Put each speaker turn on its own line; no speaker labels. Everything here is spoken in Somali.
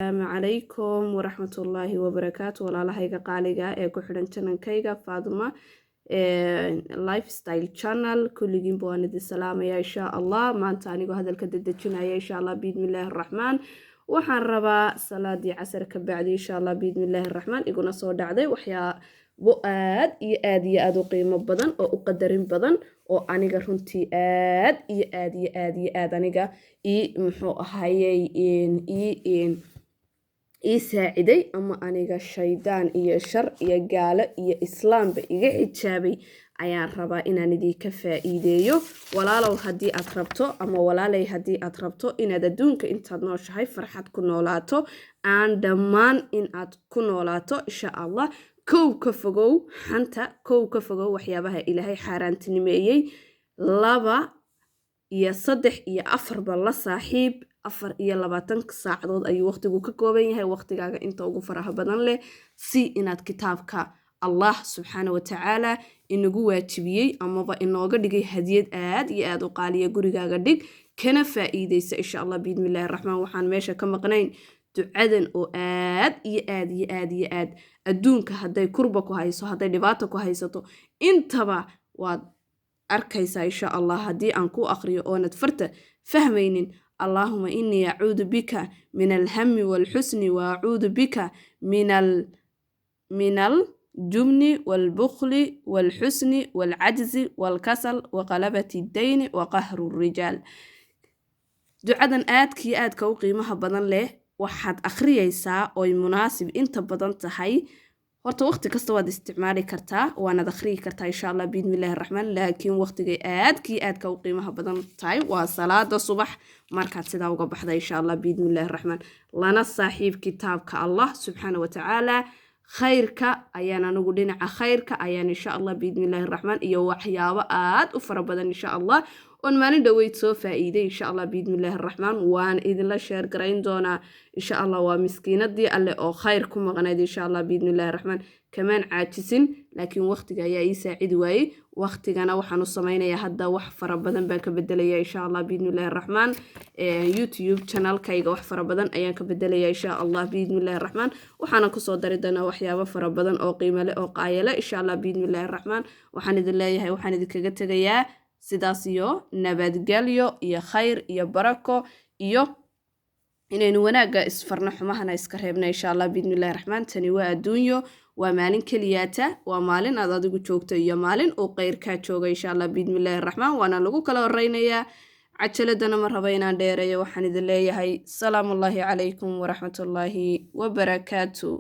السلام عليكم ورحمة الله وبركاته walaalahayga qaaliga ee ku xidhan channelkayga Faaduma lifestyle channel kulligiin baan idin salaamaya insha Allah maanta anigoo hadalka dadajinaya insha Allah bismillahir rahmaan waxaan rabaa salaadii casar ka bacdi insha Allah bismillahir rahmaan iguna soo dhacday waxyaabo aad u qiimo badan oo u qadarin badan oo aniga runtii aad aniga muxuu ahayay saaciday ama aniga shaydaan iyo shar iyo gaalo iyo islaamba iga xijaabay ayaan rabaa inaan idinka faa'iideeyo walaalow haddii aad rabto ama walaalay haddii aad rabto inaad adduunka intaad nooshahay farxad ku noolaato aan dhammaan in aad ku noolaato insha Allah kow ka fogow xanta kow ka fogow waxyaabaha ilaahay xaaraantinimeeyey 2 iyo 3 iyo 4 ba la saaxiib 24 saacadood ayuu waqtigu ka kooban yahay waqtigaaga inta ugu faraha badan leh si inaad kitaabka Allah subhanahu wa ta'ala inagu waajibiyay amaba inooga dhigay hadiyad aad u qaaliya gurigaaga dhig kana faa'iideysa insha Allah bismillahir rahmaan waxaan meesha ka maqnayn ducadan oo aad adduunka haday kurba ku hayso haday dhibaato ku haysato intaba waad arkaysaa insha Allah hadii aan ku aqriyo oo nad farta fahmaynin اللهم إني أعوذ بك من الهم والحزن وأعوذ بك من الجبن والبخل والحزن والعجز والكسل وغلبة الدين وقهر الرجال دعاء آدك وقيمها بدن له waxaad akhriyaysaa oo munaasib inta badan tahay horta waqti kasta waad isticmaali kartaa waana akhriyi kartaa insha Allah bismillahir rahmaan laakiin waqtiga aadka u qiimaha badan tahay waa salaada subax markaad sidaa uga baxda insha Allah bismillahir rahmaan lana saaxiib kitaabka Allah subhanahu wa ta'ala khayrka ayaan anigu dhinaca khayrka ayaan insha Allah bismillahir rahmaan iyo waxyaabo aad u fara badan insha Allah on maalin dhaweyd soo faa'iiday insha Allah bismillahir rahmaan waan idin la share garayn doonaa insha Allah waa miskiinadii alle oo khayr ku maqnayd insha Allah bismillahir rahmaan kamaan caajisin laakiin waqtiga ayaa ii saacidi waayay waqtigana waxaan u sameeynayaa hadda wax fara badan baan ka bedelayaa insha Allah bismillahir rahmaan YouTube channelkayga wax fara badan ayaan ka bedelayaa insha Allah bismillahir rahmaan waxaan ku soo dari doonaa waxyaabo fara badan oo qiimo leh oo qaayale insha Allah bismillahir rahmaan waxaan idin leeyahay waxaan idinkaga tagayaa sidaas iyo nabadgelyo iyo khayr iyo barako iyo inaynu wanaaga isfarno xumahana iska reebna insha Allah bismillahir rahmaan tani waa adduunyo waa maalin kaliyaata waa maalin aad adigu joogto iyo maalin oo khayr ka jooga insha Allah bismillahir rahmaan waana lagu kala horeynayaa cajaladana ma raba inaan dheereeyo waxaan idin leeyahay salaamu alaykum wa rahmatullahi wa barakaatuh